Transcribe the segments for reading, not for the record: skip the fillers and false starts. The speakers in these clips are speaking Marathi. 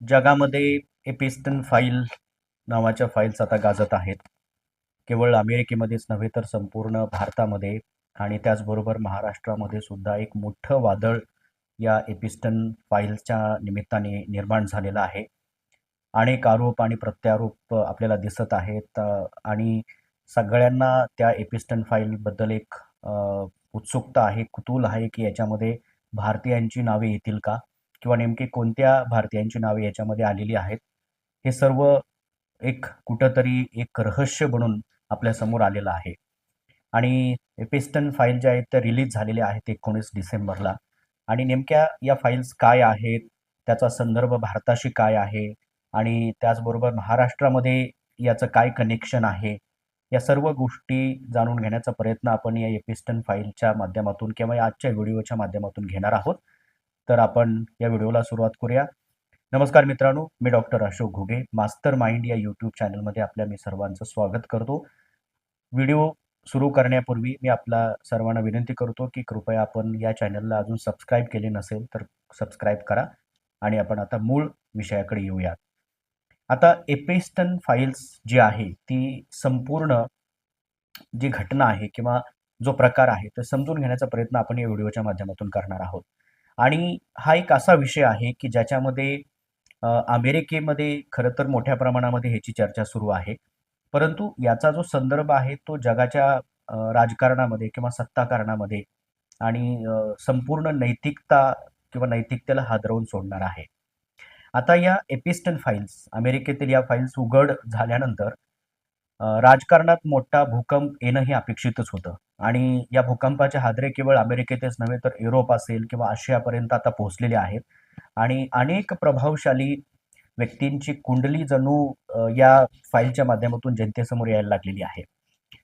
जगामध्ये एपिस्टन फाईल नावाच्या फाईल्स आता गाजत आहेत. केवळ अमेरिकेमध्येच नव्हे तर संपूर्ण भारतामध्ये आणि त्याचबरोबर महाराष्ट्रामध्ये सुद्धा एक मोठं वादळ या एपिस्टन फाईल्सच्या निमित्ताने निर्माण झालेलं आहे. अनेक आरोप आणि प्रत्यारोप आपल्याला दिसत आहेत आणि सगळ्यांना त्या एपिस्टन फाईलबद्दल एक उत्सुकता आहे, कुतूहल आहे, की याच्यामध्ये भारतीयांची नावे येतील का? किंवा नेमकी कोणत्या भारतीयांची नावे याच्यामध्ये आलेली आहेत? हे सर्व एक कुठेतरी एक रहस्य बनून आपल्यासमोर आलेलं आहे. आणि एपिस्टन फाईल ज्या आहेत त्या रिलीज झालेल्या आहेत 19 डिसेंबरला. आणि नेमक्या या फाईल्स काय आहेत? त्याचा संदर्भ भारताशी काय आहे? आणि त्याचबरोबर महाराष्ट्रामध्ये याचं काय कनेक्शन आहे? या सर्व गोष्टी जाणून घेण्याचा प्रयत्न आपण या एपिस्टन फाईलच्या माध्यमातून किंवा या आजच्या व्हिडिओच्या माध्यमातून घेणार आहोत. तर आपण या व्हिडिओला सुरुवात करूया. नमस्कार मित्रांनो, मी doctor Ashok Ghuge, master mind या यूट्यूब चॅनलमध्ये आपल्या मी सर्वांचं स्वागत करतो. व्हिडिओ सुरू करण्यापूर्वी मी आपला सर्वांना विनंती करतो की कृपया आपण या चॅनलला अजून सबस्क्राईब केले नसेल तर सबस्क्राईब करा आणि आपण आता मूळ विषयाकडे येऊयात. आता एपिस्टन फाईल्स जी आहे ती संपूर्ण जी घटना आहे किंवा जो प्रकार आहे तो समजून घेण्याचा प्रयत्न आपण या व्हिडिओच्या माध्यमातून करणार आहोत. आणि हा एक असा विषय आहे की ज्याच्यामध्ये अमेरिकेमध्ये खरं तर मोठ्या प्रमाणामध्ये ह्याची चर्चा सुरू आहे. परंतु याचा जो संदर्भ आहे तो जगाच्या राजकारणामध्ये किंवा सत्ताकारणामध्ये आणि संपूर्ण नैतिकता किंवा नैतिकतेला हादरवून सोडणार आहे. आता या एपिस्टन फाईल्स अमेरिकेतील या फाईल्स उघड झाल्यानंतर राजकारणात मोठा भूकंप येणंही अपेक्षितच होतं आणि या भूकंपाचे हादरे केवळ अमेरिकेतच नव्हे तर युरोप असेल किंवा आशियापर्यंत आता पोहोचलेले आहेत आणि अनेक प्रभावशाली व्यक्तींची कुंडली जणू या फाईलच्या माध्यमातून जनतेसमोर यायला लागलेली आहे.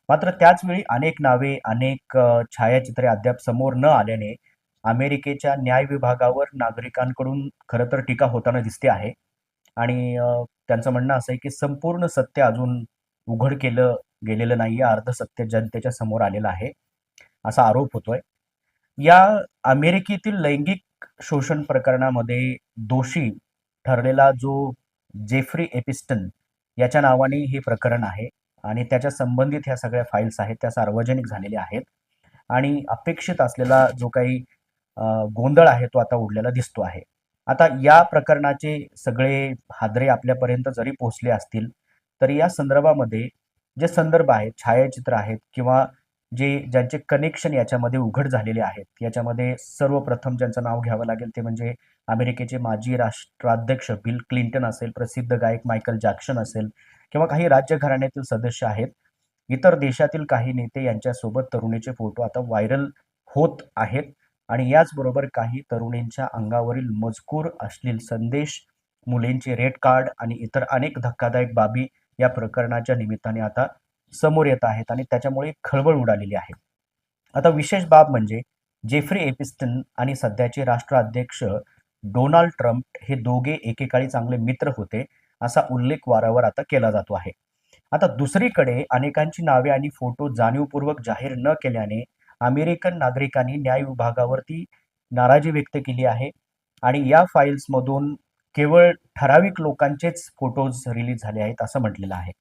मात्र त्याच वेळी अनेक नावे, अनेक छायाचित्रे अद्याप समोर न आल्याने अमेरिकेच्या न्याय विभागावर नागरिकांकडून खरं तर टीका होताना दिसते आहे. आणि त्यांचं म्हणणं असं आहे की संपूर्ण सत्य अजून उघड केलं गेलेलं नाहीये, अर्ध सत्य जनतेच्या समोर आलेलं आहे, असा आरोप होतोय. या अमेरिकेतील लैंगिक शोषण प्रकरणामध्ये दोषी ठरलेला जो जेफ्री एपिस्टन याच्या नावाने हे प्रकरण आहे आणि त्याच्या संबंधित ह्या सगळ्या फाईल्स आहेत त्या सार्वजनिक झालेल्या आहेत आणि अपेक्षित असलेला जो काही गोंधळ आहे तो आता उडलेला दिसतो आहे. आता या प्रकरणाचे सगळे हादरे आपल्यापर्यंत जरी पोहोचले असतील तरी या संदर्भामध्ये जे संदर्भ आहेत, छायाचित्र आहेत किंवा ज्यांचे कनेक्शन याच्यामध्ये उघड झालेले आहेत, याच्यामध्ये सर्वप्रथम ज्यांचं नाव घ्यावं लागेल ते म्हणजे अमेरिकेचे माजी राष्ट्राध्यक्ष बिल क्लिंटन असेल, प्रसिद्ध गायक मायकल जॅक्सन असेल किंवा काही राज्यघराण्यातील सदस्य आहेत. इतर देशातील काही नेते यांच्यासोबत तरुणीचे फोटो आता व्हायरल होत आहेत आणि याचबरोबर काही तरुणींच्या अंगावरील मजकूर, अश्लील संदेश, मुलींचे रेड कार्ड आणि इतर अनेक धक्कादायक बाबी या प्रकरणाच्या निमित्ताने आता समोर येत आहेत आणि त्याच्यामुळे खळबळ उडालेली आहे. आता विशेष बाब म्हणजे जेफ्री एपिस्टन आणि सध्याचे राष्ट्राध्यक्ष डोनाल्ड ट्रम्प हे दोघे एकेकाळी चांगले मित्र होते, असा उल्लेख वारंवार आता केला जातो आहे. आता दुसरीकडे अनेकांची नावे आणि फोटो जाणीवपूर्वक जाहीर न केल्याने अमेरिकन नागरिकांनी न्याय विभागावरती नाराजी व्यक्त केली आहे आणि या फाईल्समधून केवळ ठराविक लोकांचेच फोटोज रिलीज झाले आहेत असं म्हटलेलं आहे.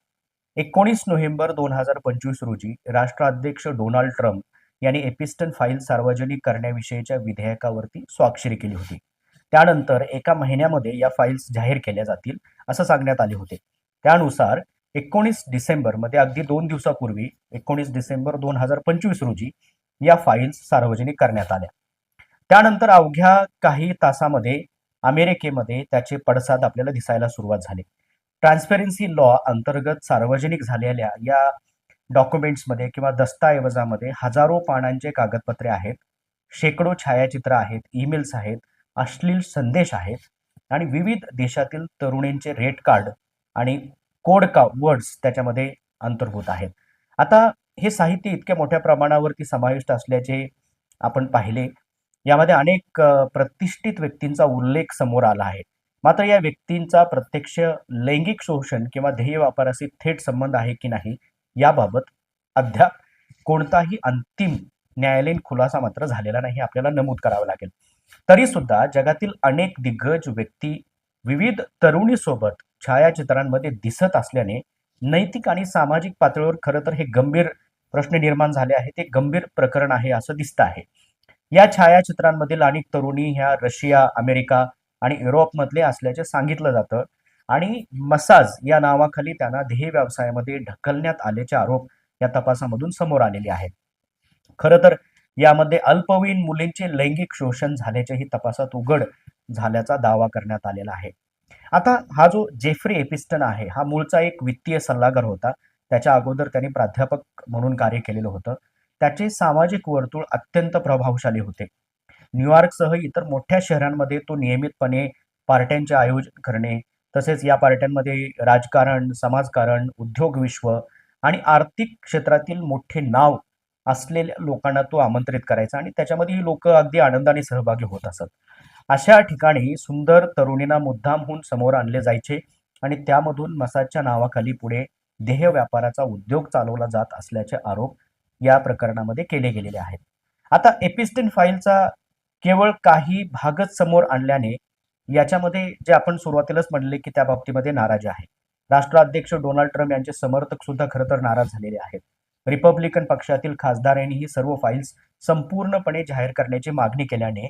19 नोव्हेंबर 2025 रोजी राष्ट्राध्यक्ष डोनाल्ड ट्रम्प यांनी एपिस्टन फाईल सार्वजनिक करण्याविषयीच्या विधेयकावरती स्वाक्षरी केली होती. त्यानंतर एका महिन्यामध्ये या फाईल्स जाहीर केल्या जातील असं सांगण्यात आले होते. त्यानुसार 19 डिसेंबरमध्ये अगदी 2 दिवसापूर्वी 19 डिसेंबर 2025 रोजी या फाईल्स सार्वजनिक करण्यात आल्या. त्यानंतर अवघ्या काही तासामध्ये अमेरिकेमध्ये त्याचे पडसाद आपल्याला दिसायला सुरुवात झाली. ट्रान्सपरन्सी लॉ अंतर्गत सार्वजनिक झालेल्या या डॉक्युमेंट्समध्ये किंवा दस्तऐवजामध्ये हजारो पानांचे कागदपत्रे आहेत, शेकडो छायाचित्र आहेत, ईमेल्स आहेत, अश्लील संदेश आहेत आणि विविध देशातील तरुणींचे रेड कार्ड आणि कोड वर्ड्स त्याच्यामध्ये अंतर्भूत आहेत. आता हे साहित्य इतक्या मोठ्या प्रमाणावरती समाविष्ट असल्याचे आपण पाहिले. यामध्ये अनेक प्रतिष्ठित व्यक्तींचा उल्लेख समोर आला आहे. मात्र या व्यक्तींचा प्रत्यक्ष लैंगिक शोषण किंवा ध्येय वापराशी थेट संबंध आहे की नाही याबाबत अद्याप कोणताही अंतिम न्यायालयीन खुलासा मात्र झालेला नाही, आपल्याला नमूद करावं लागेल. तरी सुद्धा जगातील अनेक दिग्गज व्यक्ती विविध तरुणीसोबत छायाचित्रांमध्ये दिसत असल्याने नैतिक आणि सामाजिक पातळीवर खरं तर हे गंभीर प्रश्न निर्माण झाले आहेत. ते गंभीर प्रकरण आहे असं दिसतं आहे. या छायाचित्रांमधील अनेक तरुणी ह्या रशिया, अमेरिका आणि युरोपमधले असल्याचे सांगितलं जातं आणि मसाज या नावाखाली त्यांना ध्येय व्यवसायामध्ये ढकलण्यात आल्याचे आरोप या तपासामधून समोर आलेले आहेत. खरं तर यामध्ये अल्पवयीन मुलींचे लैंगिक शोषण झाल्याचेही तपासात उघड झाल्याचा दावा करण्यात आलेला आहे. आता हा जो जेफ्री एपिस्टन आहे, हा मूळचा एक वित्तीय सल्लागार होता. त्याच्या अगोदर त्यांनी प्राध्यापक म्हणून कार्य केलेलं होतं. त्याचे सामाजिक वर्तुळ अत्यंत प्रभावशाली होते. न्यूयॉर्कसह इतर मोठ्या शहरांमध्ये तो नियमितपणे पार्ट्यांचे आयोजन करणे, तसेच या पार्ट्यांमध्ये राजकारण, समाजकारण, उद्योग विश्व आणि आर्थिक क्षेत्रातील मोठे नाव असलेल्या लोकांना तो आमंत्रित करायचा आणि त्याच्यामध्ये ही लोकं अगदी आनंदाने सहभागी होत असत. अशा ठिकाणी सुंदर तरुणींना मुद्दामहून समोर आणले जायचे आणि त्यामधून मसाजच्या नावाखाली पुढे देह व्यापाराचा उद्योग चालवला जात असल्याचे आरोप या प्रकरणामध्ये केले गेलेले आहेत. आता एपिस्टिन फाईलचा केवळ काही भागच समोर आणल्याने याच्यामध्ये जे आपण सुरुवातीलाच म्हणले की त्या बाबतीमध्ये नाराजी आहे. राष्ट्राध्यक्ष डोनाल्ड ट्रम्प यांचे समर्थक सुद्धा खरं तर नाराज झालेले आहेत. रिपब्लिकन पक्षातील खासदारांनी ही सर्व फाईल्स संपूर्णपणे जाहीर करण्याची मागणी केल्याने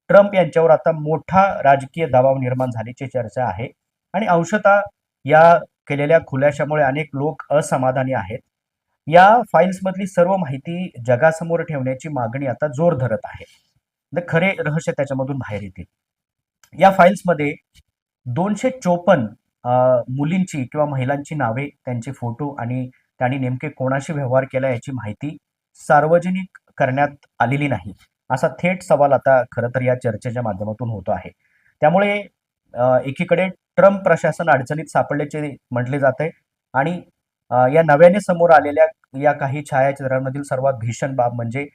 ट्रम्प यांच्यावर आता मोठा राजकीय दबाव निर्माण झाल्याची चर्चा आहे आणि अंशतः या केलेल्या खुलाशामुळे अनेक लोक असमाधानी आहेत. या फाईल्समधली सर्व माहिती जगासमोर ठेवण्याची मागणी आता जोर धरत आहे. खरे रहस्य त्याच्यामधून बाहेर येतील. या फाईल्समध्ये 254 मुलींची किंवा महिलांची नावे, त्यांचे फोटो आणि त्यांनी नेमके कोणाशी व्यवहार केला याची माहिती सार्वजनिक करण्यात आलेली नाही. असा थेट सवाल आता खरं तर या चर्चेच्या माध्यमातून होतो आहे. त्यामुळे एकीकडे ट्रम्प प्रशासन अडचणीत सापडल्याचे म्हटले जाते आणि या नव्याने समोर आलेल्या या काही छायाचित्रांमधील सर्वात भीषण बाब म्हणजे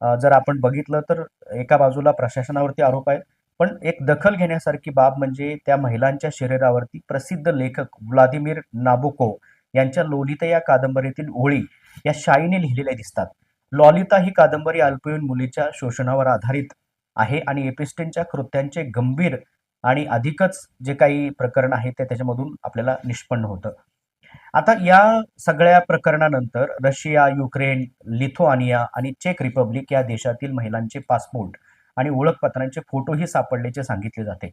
जर आपण बघितलं तर एका बाजूला प्रशासनावरती आरोप आहेत, पण एक दखल घेण्यासारखी बाब म्हणजे त्या महिलांच्या शरीरावरती प्रसिद्ध लेखक व्लादिमीर नाबोकोव यांच्या लोलिता या कादंबरीतील ओळी या शाईने लिहिलेल्या दिसतात. लॉलिता ही कादंबरी अल्पवयीन मुलीच्या शोषणावर आधारित आहे आणि एपिस्टिनच्या कृत्यांचे गंभीर आणि अधिकच जे काही प्रकरण आहे ते त्याच्यामधून आपल्याला निष्पन्न होतं. आता या सगळ्या प्रकरणानंतर रशिया, युक्रेन, लिथुआनिया आणि चेक रिपब्लिक या देशातील महिलांचे पासपोर्ट आणि ओळखपत्रांचे फोटोही सापडल्याचे सांगितले जाते.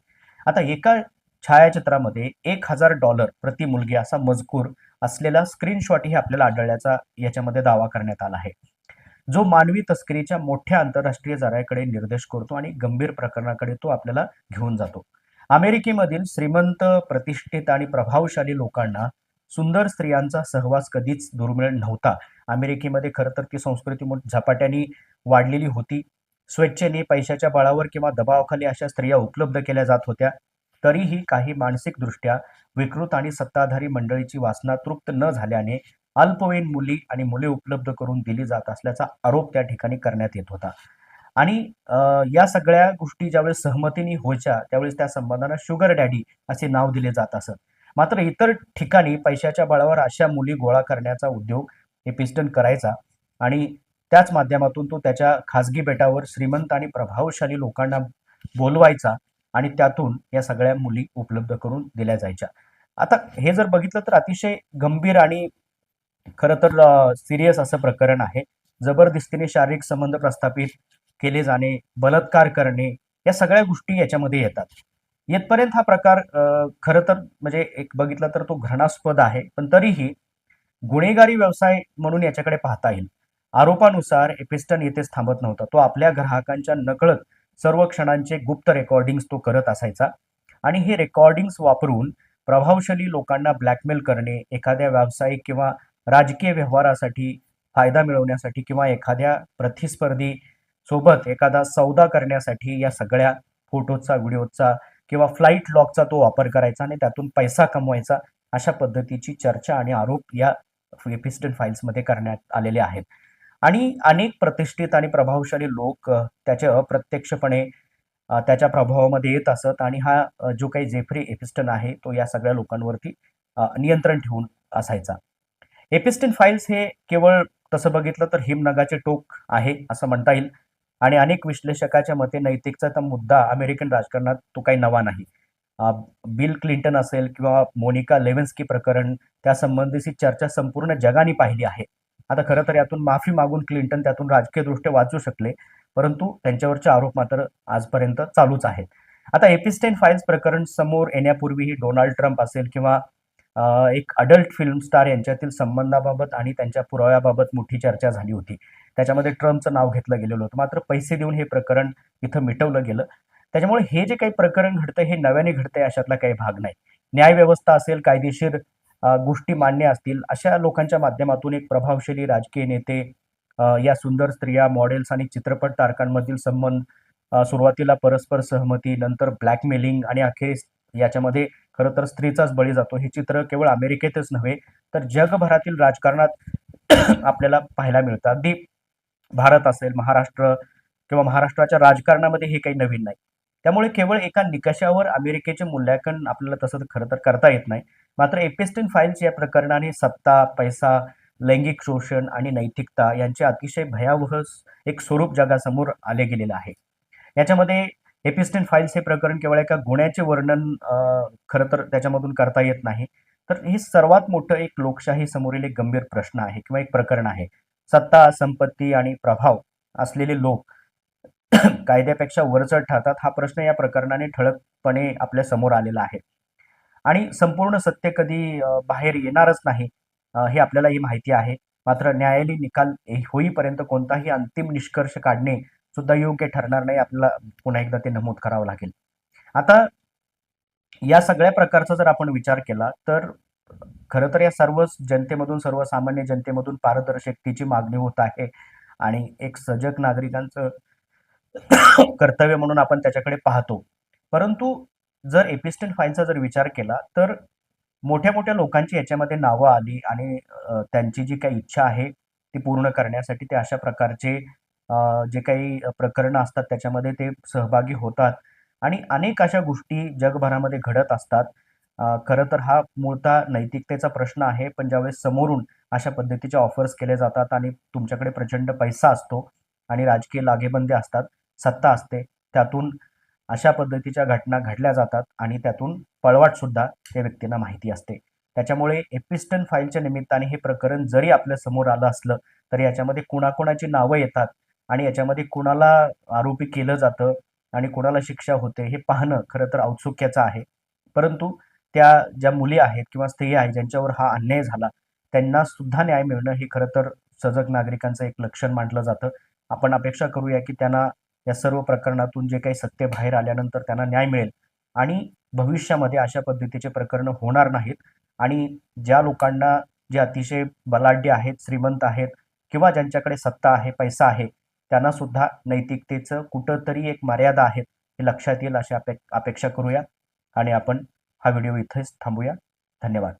आता एका छायाचित्रामध्ये $1000 प्रति मुलगी असा मजकूर असलेला स्क्रीनशॉटही आपल्याला आढळल्याचा याच्यामध्ये दावा करण्यात आला आहे, जो मानवी तस्करीच्या मोठ्या आंतरराष्ट्रीय जाळ्याकडे निर्देश करतो आणि गंभीर प्रकरणाकडे तो आपल्याला घेऊन जातो. अमेरिकेमधील श्रीमंत, प्रतिष्ठित आणि प्रभावशाली लोकांना सुंदर स्त्रियांचा सहवास कधीच दुर्मिळ नव्हता. अमेरिकेमध्ये खरं तर ती संस्कृती झपाट्याने वाढलेली होती. स्वेच्छेने, पैशाच्या बळावर किंवा दबावाखाली अशा स्त्रिया उपलब्ध केल्या जात होत्या. तरीही काही मानसिकदृष्ट्या विकृत आणि सत्ताधारी मंडळीची वासना तृप्त न झाल्याने अल्पवयीन मुली आणि मुले उपलब्ध करून दिली जात असल्याचा आरोप त्या ठिकाणी करण्यात येत होता. आणि या सगळ्या गोष्टी ज्यावेळेस सहमतीने व्हायच्या त्यावेळेस त्या संबंधांना शुगर डॅडी असे नाव दिले जात असत. मात्र इतर ठिकाणी पैशाच्या बळावर अशा मुली गोळा करण्याचा उद्योग एपिस्टन करायचा आणि त्याच माध्यमातून तो त्याच्या खाजगी बेटावर श्रीमंत आणि प्रभावशाली लोकांना बोलवायचा आणि त्यातून या सगळ्या मुली उपलब्ध करून दिल्या जायच्या. आता हे जर बघितलं तर अतिशय गंभीर आणि खरं तर सिरियस असं प्रकरण आहे. जबरदस्तीने शारीरिक संबंध प्रस्थापित केले जाणे, बलात्कार करणे या सगळ्या गोष्टी याच्यामध्ये येतात. येथपर्यंत हा प्रकार खरं तर म्हणजे एक बघितलं तर तो घृणास्पद आहे, पण तरीही गुन्हेगारी व्यवसाय म्हणून याच्याकडे पाहता येईल. आरोपानुसार एपिस्टन येथेच थांबत नव्हता. तो आपल्या ग्राहकांच्या नकळत सर्व क्षणांचे गुप्त रेकॉर्डिंग्स तो करत असायचा आणि हे रेकॉर्डिंग्स वापरून प्रभावशाली लोकांना ब्लॅकमेल करणे, एखाद्या व्यावसायिक किंवा राजकीय व्यवहारासाठी फायदा मिळवण्यासाठी किंवा एखाद्या प्रतिस्पर्धी सोबत एखादा सौदा करण्यासाठी या सगळ्या फोटोचा, व्हिडिओचा किंवा फ्लाइट लॉगचा तो वापर करायचा आणि त्यातून पैसा कमवायचा. अशा पद्धतीची चर्चा आणि आरोप या एपिस्टन फाईल्समध्ये करण्यात आलेले आहेत. आणि अनेक प्रतिष्ठित आणि प्रभावशाली लोक त्याचे अप्रत्यक्षपणे त्याच्या प्रभावामध्ये येत असत आणि हा जो काही जेफ्री एपिस्टन आहे तो या सगळ्या लोकांवरती नियंत्रण ठेवून असायचा. एपिस्टन फाईल्स हे केवळ तसं बघितलं तर हिमनगाचे टोक आहे असं म्हणता येईल आणि अनेक विश्लेषकाच्या मते नैतिकतेचा मुद्दा अमेरिकन राजकारणात तो काही नवा नाही. अ, बिल क्लिंटन असेल किंवा मोनिका लेविन्स्की प्रकरण, त्या संबंधीची चर्चा संपूर्ण जगाने पाहिली आहे. आता खरं तर यातून माफी मागून क्लिंटन त्यातून राजकीयदृष्ट्या वाचू शकले, परंतु त्यांच्यावरचे आरोप मात्र आजपर्यंत चालूच आहेत. आता एपिस्टेन फाइल्स प्रकरण समोर येण्यापूर्वीही डोनाल्ड ट्रम्प असेल किंवा एक अडल्ट फिल्म स्टार यांच्यातील संबंधाबाबत आणि त्यांच्या पुराव्याबाबत मोठी चर्चा झाली होती. त्याच्यामध्ये ट्रम्पचं नाव घेतलं गेलेलं होतं. मात्र पैसे देऊन हे प्रकरण इथं मिटवलं गेलं. त्याच्यामुळे हे जे काही प्रकरण घडतंय हे नव्याने घडतंय अशातला काही भाग नाही. न्यायव्यवस्था असेल, कायदेशीर गोष्टी मान्य असतील, अशा लोकांच्या माध्यमातून एक प्रभावशाली राजकीय नेते या सुंदर स्त्रिया, मॉडेल्स आणि चित्रपट तारकांमधील संबंध, सुरुवातीला परस्पर सहमती, नंतर ब्लॅकमेलिंग आणि अखेरीस याच्यामध्ये खरं तर स्त्रीचाच बळी जातो. हे चित्र केवळ अमेरिकेतच नव्हे, तर जगभरातील राजकारणात आपल्याला पाहायला मिळतं. अगदी भारत असेल, महाराष्ट्र किंवा महाराष्ट्राच्या राजकारणामध्ये हे काही नवीन नाही. त्यामुळे केवळ एका निकषावर अमेरिकेचे मूल्यांकन आपल्याला तसं खरं तर करता येत नाही. मात्र एपिस्टिन फाइल्स या प्रकरणाने सत्ता, पैसा, लैंगिक शोषण आणि नैतिकता यांचे अतिशय भयावह एक स्वरूप जगासमोर आले गेलेलं आहे. याच्यामध्ये एपिस्टिन फाइल्स हे प्रकरण केवळ एका गुन्ह्याचे वर्णन खरं तर त्याच्यामधून करता येत नाही. तर हे सर्वात मोठं एक लोकशाही समोरील एक गंभीर प्रश्न आहे किंवा एक प्रकरण आहे. सत्ता, संपत्ती आणि प्रभाव असलेले लोक कायद्यापेक्षा वरचढ ठरतात. हा प्रश्न या प्रकरणाने ठळकपणे आपल्या समोर आलेला आहे. आणि संपूर्ण सत्य कधी बाहेर येणारच नाही, हे आपल्यालाही माहिती आहे. मात्र न्यायालयीन निकाल होईपर्यंत कोणताही अंतिम निष्कर्ष काढणे सुद्धा योग्य ठरणार नाही. आपल्याला पुन्हा एकदा ते नमूद करावं लागेल. आता या सगळ्या प्रकारचा जर आपण विचार केला, तर खरं तर या सर्व जनतेमधून, सर्वसामान्य जनतेमधून पारदर्शकतेची मागणी होत आहे आणि एक सजग नागरिकांचं कर्तव्य म्हणून आपण त्याच्याकडे पाहतो. परंतु जर एपिस्टन फाईलचा जर विचार केला, तर मोठ्या-मोठ्या लोकांची याच्यामध्ये नावं आली आणि त्यांची जी काही इच्छा आहे, ती पूर्ण करण्यासाठी ते अशा प्रकारचे जे काही प्रकरणं असतात त्याच्यामध्ये ते सहभागी होतात आणि अनेक अशा गोष्टी जगभरामध्ये घडत असतात. खरं तर हा मूळतः नैतिकतेचा प्रश्न आहे. पण ज्यावेळेस समोरून अशा पद्धतीचे ऑफर्स केले जातात आणि तुमच्याकडे प्रचंड पैसा असतो आणि राजकीय लागेबंदे असतात, सत्ता असते, त्यातून अशा पद्धतीच्या घटना घडल्या जातात आणि त्यातून पळवाटसुद्धा त्या व्यक्तींना माहिती असते. त्याच्यामुळे एपिस्टन फाईलच्या निमित्ताने हे प्रकरण जरी आपल्या समोर आलं असलं, तरी याच्यामध्ये कुणाकुणाची नावं येतात आणि याच्यामध्ये कुणाला आरोपी केलं जातं आणि कुणाला शिक्षा होते हे पाहणं खरं तर औत्सुक्याचं आहे. परंतु त्या ज्या मुली आहेत किंवा स्त्रिया आहेत ज्यांच्यावर हा अन्याय झाला, त्यांना सुद्धा न्याय मिळणं हे खरं तर सजग नागरिकांचं एक लक्षण मानलं जातं. आपण अपेक्षा करूया की त्यांना या सर्व प्रकरणातून जे काही सत्य बाहेर आल्यानंतर त्यांना न्याय मिळेल आणि भविष्यामध्ये अशा पद्धतीचे प्रकरणं होणार नाहीत आणि ज्या लोकांना जे अतिशय बलाढ्य आहेत, श्रीमंत आहेत किंवा ज्यांच्याकडे सत्ता आहे, पैसा आहे, त्यांना सुद्धा नैतिकतेचं कुठेतरी एक मर्यादा आहे, हे लक्षात येईल अशी अपेक्षा करूया आणि आपण हा व्हिडिओ इथेच थांबूया. धन्यवाद.